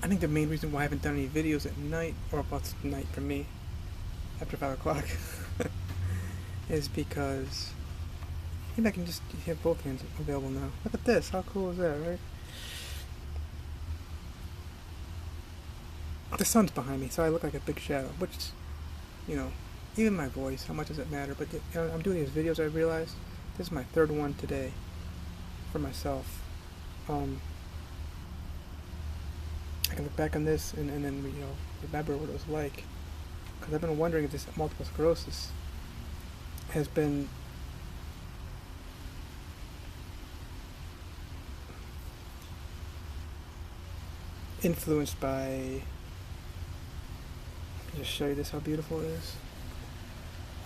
think the main reason why I haven't done any videos at night, or well, it's night for me, after 5 o'clock, is because maybe I can just have both hands available now. Look at this, how cool is that, right? The sun's behind me, so I look like a big shadow, which, you know, even my voice, how much does it matter? But I'm doing these videos, I realize, this is my third one today, for myself. I can look back on this and then, you know, remember what it was like. Because I've been wondering if this multiple sclerosis has been influenced by... Let me just show you this, how beautiful it is.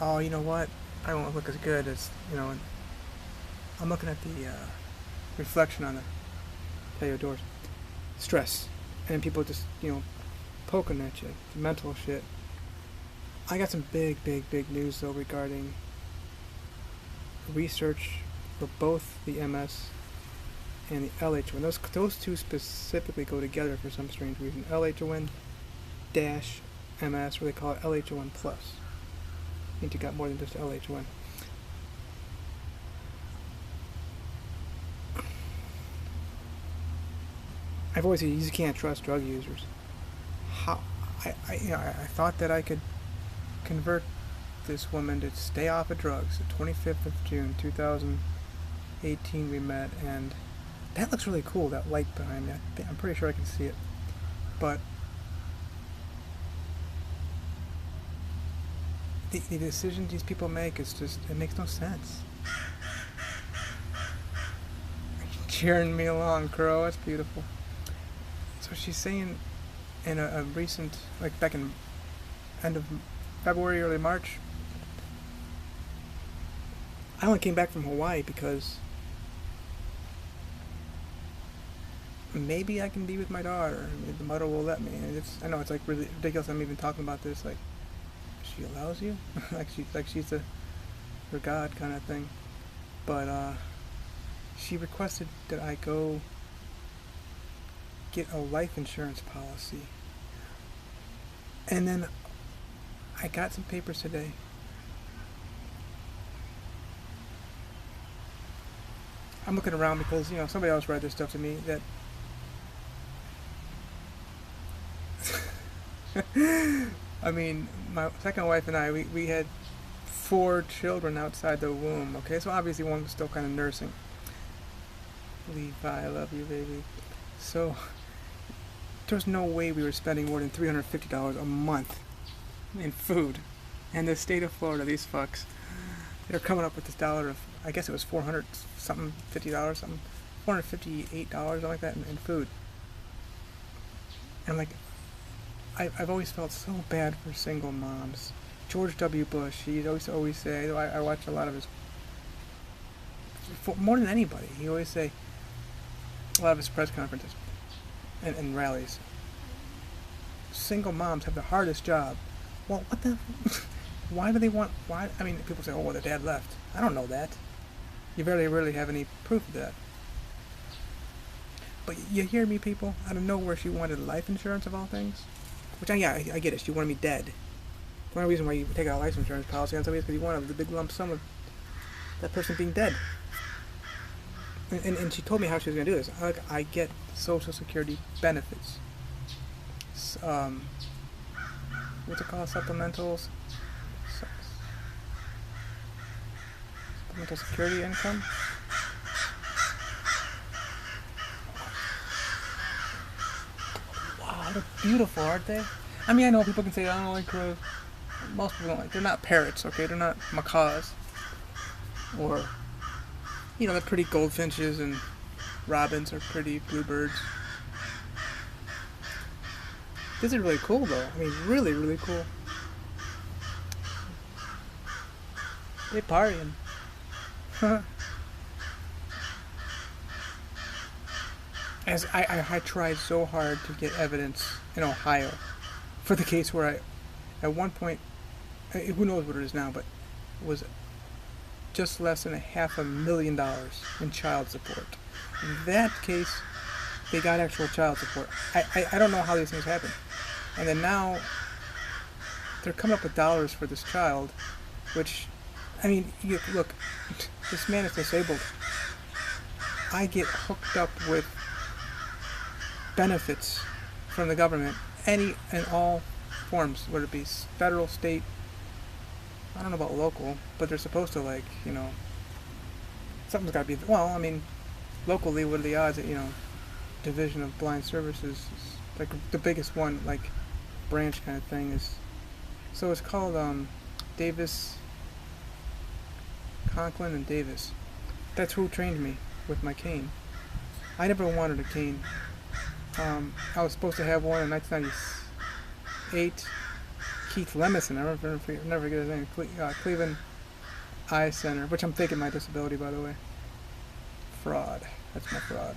Oh, you know what? I won't look as good as, you know, I'm looking at the reflection on the patio doors. Stress. And people just, you know, poking at you. The mental shit. I got some big news, though, regarding research for both the MS and the LH1. Those two specifically go together for some strange reason. LH1 dash MS, or they call it LH1 plus. I think you got more than just LH1. I've always said you just can't trust drug users. How I thought that I could convert this woman to stay off of drugs. The 25th of June 2018 we met, and that looks really cool, that light behind me. I'm pretty sure I can see it. But the decisions these people make is just, it makes no sense. Cheering me along, Crow, that's beautiful. So she's saying in a recent, like back in end of February, early March, I only came back from Hawaii because maybe I can be with my daughter. Maybe the mother will let me. And I know it's like really ridiculous I'm even talking about this, like, she allows you? like she's her God kind of thing. But she requested that I go get a life insurance policy. And then I got some papers today. I'm looking around because, you know, somebody else read this stuff to me that I mean, my second wife and I, we had 4 children outside the womb, okay? So obviously one was still kind of nursing. Levi, I love you, baby. So there's no way we were spending more than $350 a month in food. And the state of Florida, these fucks, they're coming up with this dollar of, I guess it was $400 something, $50 something, $458, something like that in food. And like, I've always felt so bad for single moms. George W. Bush, he always say, I watch a lot of his, more than anybody, he always say, a lot of his press conferences and rallies, single moms have the hardest job. Well, what the, why do they want, why, I mean, people say, oh, well, the dad left. I don't know that. You very rarely have any proof of that. But you hear me, people? Out of nowhere, she wanted life insurance of all things. Which, I get it. She wanted me dead. The only reason why you take out a life insurance policy on somebody is because you wanted the big lump sum of that person being dead. And she told me how she was going to do this. I get Social Security benefits. What's it called? Supplementals? Supplemental security income? Wow, they're beautiful, aren't they? I mean, I know people can say, I don't like crows. Most people don't like. They're not parrots, okay? They're not macaws. Or, you know, they're pretty goldfinches, and robins are pretty bluebirds. This is really cool, though. I mean, really, really cool. They partying. As I tried so hard to get evidence in Ohio for the case where at one point, who knows what it is now, but it was just less than $500,000 in child support. That case they got actual child support. I don't know how these things happen. And then now they're coming up with dollars for this child, which, I mean, look, this man is disabled. I get hooked up with benefits from the government, any and all forms, whether it be federal, state, I don't know about local, but they're supposed to, like, something's got to be, well, I mean, locally, what are the odds that, Division of Blind Services is, like, the biggest one, like, branch kind of thing is, so it's called, Davis, Conklin and Davis. That's who trained me with my cane. I never wanted a cane. I was supposed to have one in 1998. Keith Lemison, I never get his name, Cleveland Eye Center, which I'm faking my disability, by the way. Fraud. That's my fraud.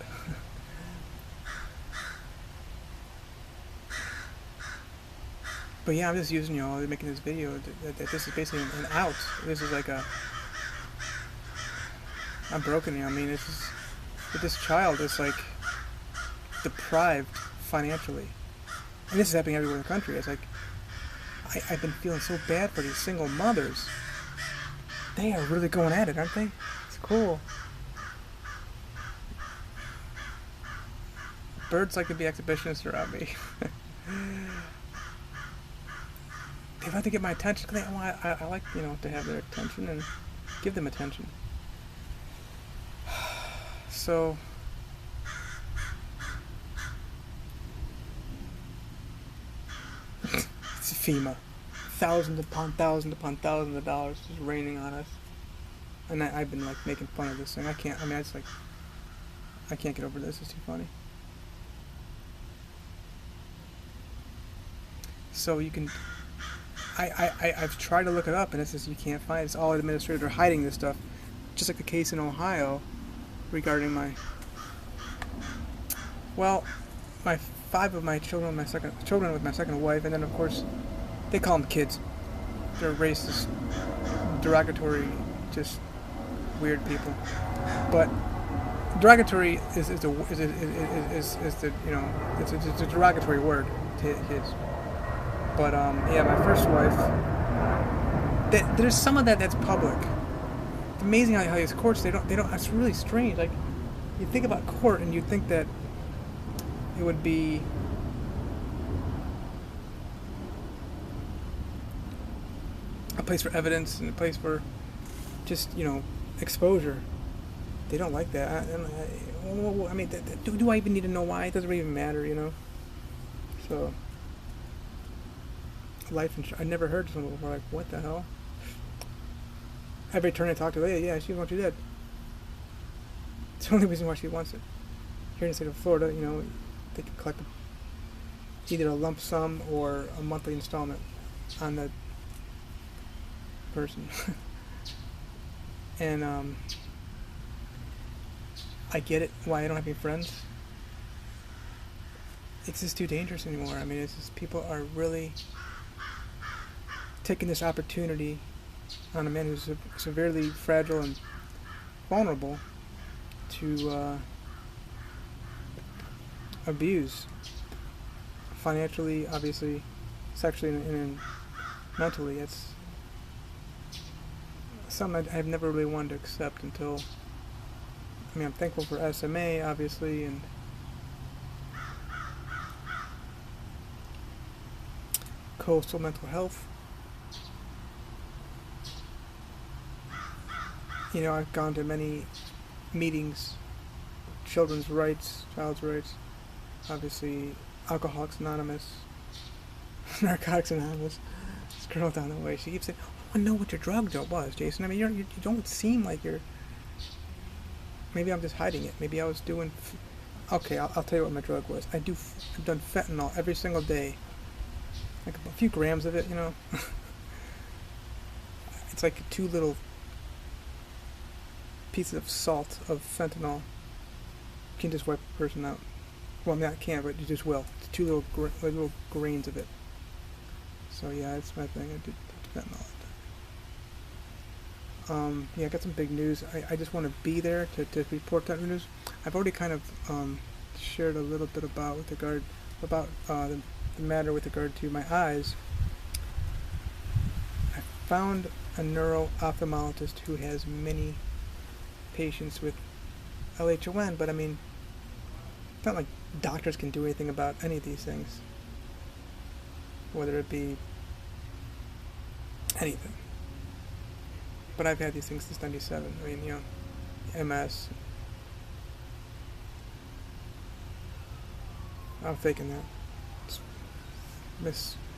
But yeah, I'm just using y'all, making this video, that this is basically an out. This is like I'm broken here. I mean, this child is like deprived financially. And this is happening everywhere in the country. It's like, I've been feeling so bad for these single mothers. They are really going at it, aren't they? It's cool. Birds like to be exhibitionists around me. They like to get my attention. I like, to have their attention and give them attention. So, it's FEMA. Thousands upon thousands upon thousands of dollars just raining on us. And I've been, like, making fun of this thing. I can't get over this. It's too funny. So you can, I've tried to look it up, and it says you can't find it. It's all administrators are hiding this stuff. Just like the case in Ohio regarding my 5 of my children, with my second wife, and then of course they call them kids. They're racist, derogatory, just weird people. But derogatory is the it's a derogatory word to kids. But yeah, my first wife. There's some of that's public. It's amazing how these courts they don't. It's really strange. Like, you think about court and you think that it would be a place for evidence and a place for just exposure. They don't like that. I mean, do I even need to know why? It doesn't really even matter, So, life insurance. I never heard someone before like, what the hell? Every turn I talk to, yeah, she wants you dead. It's the only reason why she wants it. Here in the state of Florida, they can collect either a lump sum or a monthly installment on the person. And I get it, why I don't have any friends. It's just too dangerous anymore. I mean, it's just people are really taking this opportunity on a man who's severely fragile and vulnerable to abuse financially, obviously, sexually, and mentally. It's something I've never really wanted to accept until, I'm thankful for SMA, obviously, and coastal mental health. I've gone to many meetings, children's rights, child's rights, obviously Alcoholics Anonymous, Narcotics Anonymous. This girl down the way, she keeps saying, I know what your drug job was, Jason. I mean, you don't seem like you're, maybe I'm just hiding it. Maybe I was doing, okay, I'll tell you what my drug was. I've done fentanyl every single day, like a few grams of it, It's like 2 little pieces of salt of fentanyl. You can just wipe a person out. Well, I can't, but you just will. It's 2 little grains of it. So yeah, that's my thing. I did fentanyl. Yeah, I got some big news. I just want to be there to report that news. I've already kind of shared a little bit about the matter with regard to my eyes. I found a neuro-ophthalmologist who has many patients with LHON, but I mean, it's not like doctors can do anything about any of these things, whether it be anything. But I've had these things since '97. I mean, MS. I'm faking that.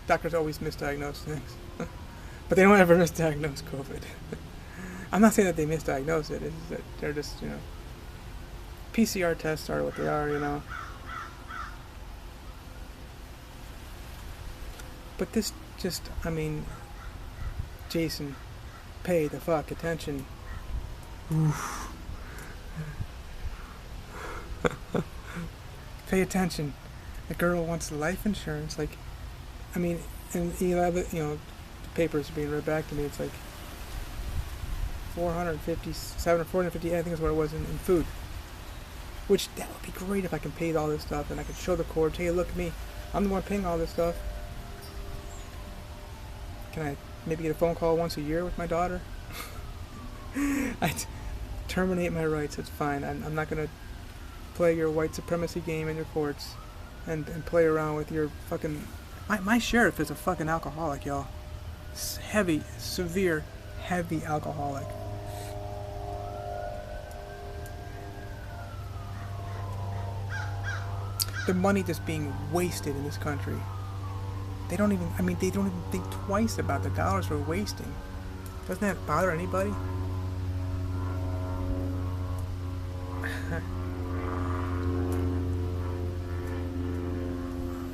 Doctors always misdiagnose things, but they don't ever misdiagnose COVID. I'm not saying that they misdiagnose it. It's that they're just, PCR tests are what they are. But this just, Jason, pay the fuck attention. Oof. Pay attention. The girl wants life insurance. And the papers are being read back to me. It's like 457 or 450, I think is what it was in food. Which, that would be great if I can pay all this stuff and I could show the court, hey, look at me, I'm the one paying all this stuff. Can I maybe get a phone call once a year with my daughter? I terminate my rights, it's fine. I'm not going to play your white supremacy game in your courts and play around with your fucking... My sheriff is a fucking alcoholic, y'all. Heavy, severe, heavy alcoholic. The money just being wasted in this country. They don't even think twice about the dollars we're wasting. Doesn't that bother anybody?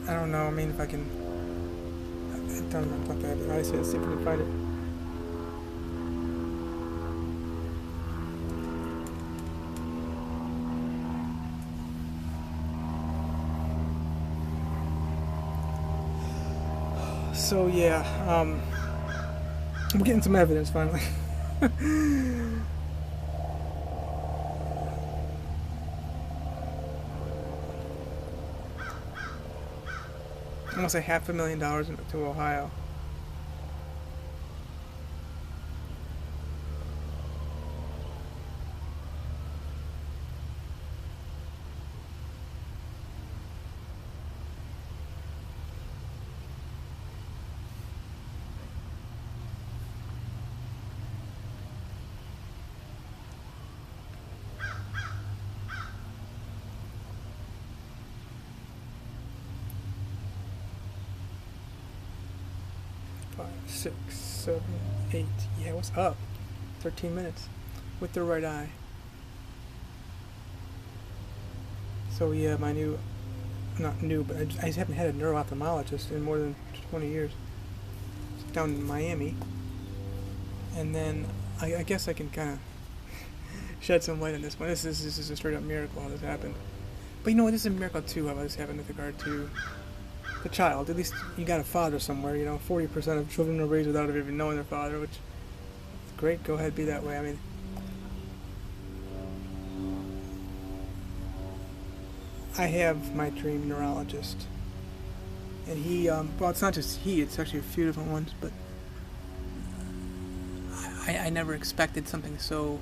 I don't know, if I can... I don't know, I see if I can find it. So yeah, I'm getting some evidence finally. Almost $500,000 into Ohio. Six, 7, 8. Yeah, what's up? 13 minutes with the right eye. So yeah, not new, but I just haven't had a neuro-ophthalmologist in more than 20 years. It's down in Miami. And then I guess I can kind of shed some light on this one. This is a straight up miracle how this happened. But this is a miracle too how this happened with regard to the child. At least you got a father somewhere. 40% of children are raised without even knowing their father, which is great. Go ahead, be that way. I have my dream neurologist, and he, well, it's not just he, it's actually a few different ones, but I never expected something so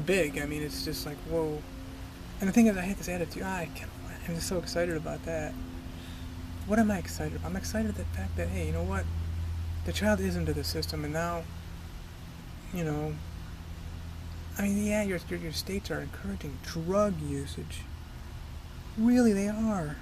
big. It's just like, whoa. And the thing is, I had this attitude, I'm just so excited about that. What am I excited about? I'm excited at the fact that, hey, you know what? The child is into the system, and now, yeah, your states are encouraging drug usage. Really, they are.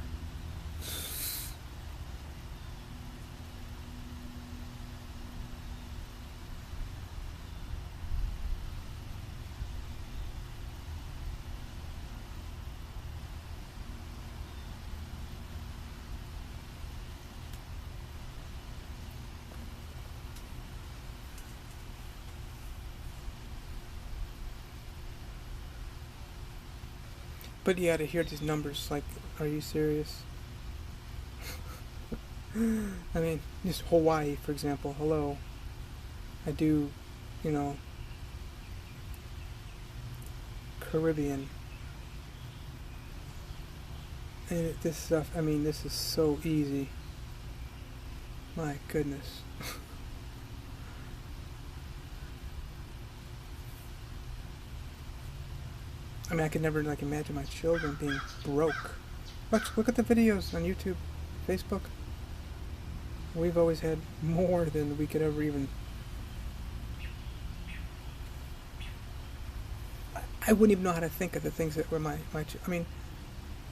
But yeah, to hear these numbers, are you serious? Just Hawaii, for example, hello. I do, Caribbean. And this stuff, I mean, this is so easy. My goodness. I mean, I could never like imagine my children being broke. Look at the videos on YouTube, Facebook. We've always had more than we could ever even. I wouldn't even know how to think of the things that were my. I mean,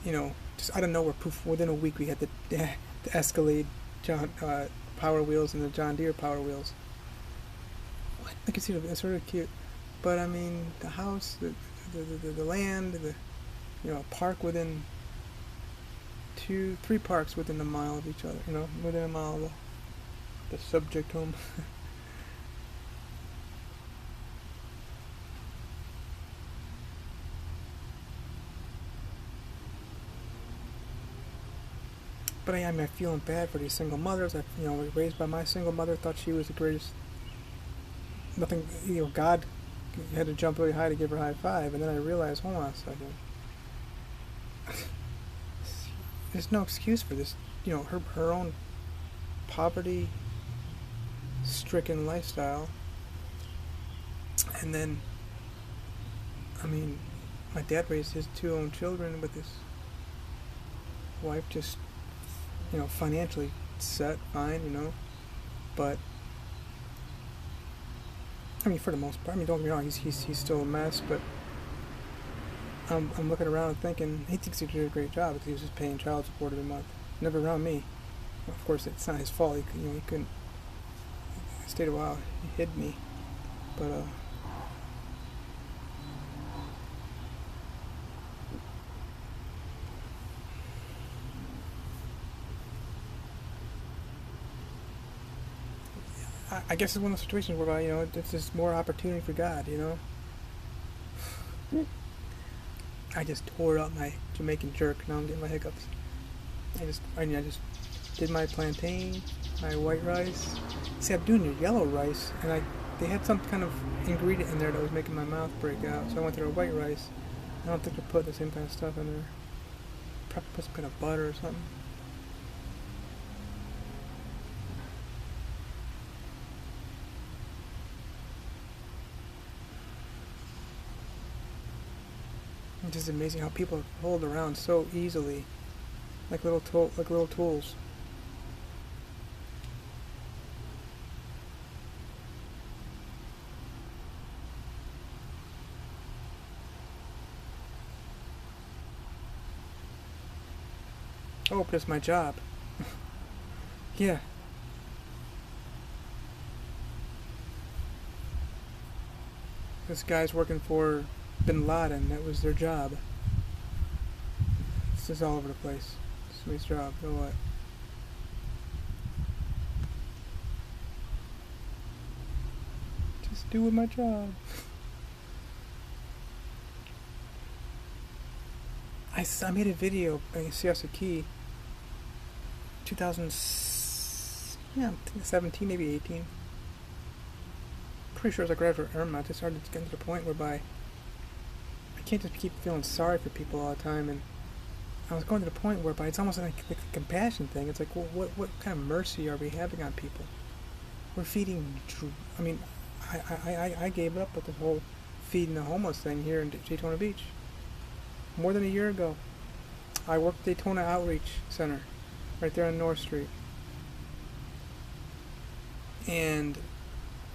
you know, just out of nowhere, poof! Within a week, we had the Escalade Power Wheels and the John Deere Power Wheels. What? I can see it's sort of cute, but I mean, the house, the land, park within 3 parks within a mile of each other. You know, within a mile of the subject home. But I'm feeling bad for these single mothers. Was raised by my single mother, thought she was the greatest. Nothing, God had to jump really high to give her a high five, and then I realized, hold on a second. There's no excuse for this. Her own poverty-stricken lifestyle, and then, I mean, my dad raised his 2 own children with his wife, just. Financially set, fine, but I mean, for the most part, I mean, don't get me wrong, he's still a mess, but I'm looking around and thinking he thinks he did a great job because he was just paying child support every month, never around me. Of course, it's not his fault. He couldn't. He stayed a while. He hid me, but I guess it's one of those situations whereby, it's just more opportunity for God, I just tore up my Jamaican jerk. Now I'm getting my hiccups. I just did my plantain, my white rice. See, I'm doing your yellow rice, and they had some kind of ingredient in there that was making my mouth break out, so I went to their white rice. I don't think they put the same kind of stuff in there. Probably put some kind of butter or something. It's just amazing how people hold around so easily, like little tools. Oh, but it's my job. Yeah. This guy's working for Bin Laden. That was their job. It's just all over the place. It's his job. You know what? Just doing my job. I made a video in Siesta Key 2017, maybe 18. Pretty sure as I graduated from Irma, I just started to get to the point whereby I can't just keep feeling sorry for people all the time, and I was going to the point whereby it's almost like a compassion thing. It's like, well, what kind of mercy are we having on people? We're feeding. I mean, I gave up with the whole feeding the homeless thing here in Daytona Beach. More than a year ago, I worked at Daytona Outreach Center, right there on North Street, and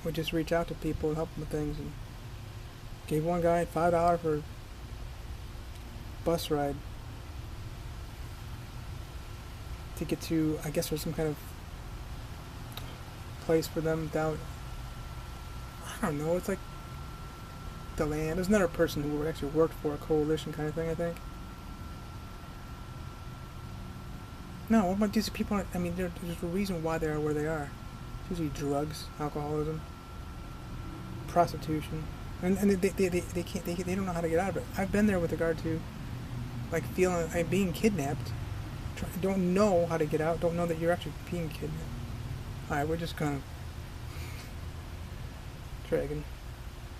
we just reach out to people and help them with things, and gave one guy $5 for a bus ride to get to, I guess there's some kind of place for them down, I don't know, it's like the land. There's another person who actually worked for a coalition kind of thing, I think. No, what about these people? I mean, there's a reason why they are where they are. It's usually drugs, alcoholism, prostitution, and they can't, they don't know how to get out of it. I've been there with regard to like feeling like being kidnapped. Don't know how to get out. Don't know that you're actually being kidnapped. All right, we're just kind of dragging.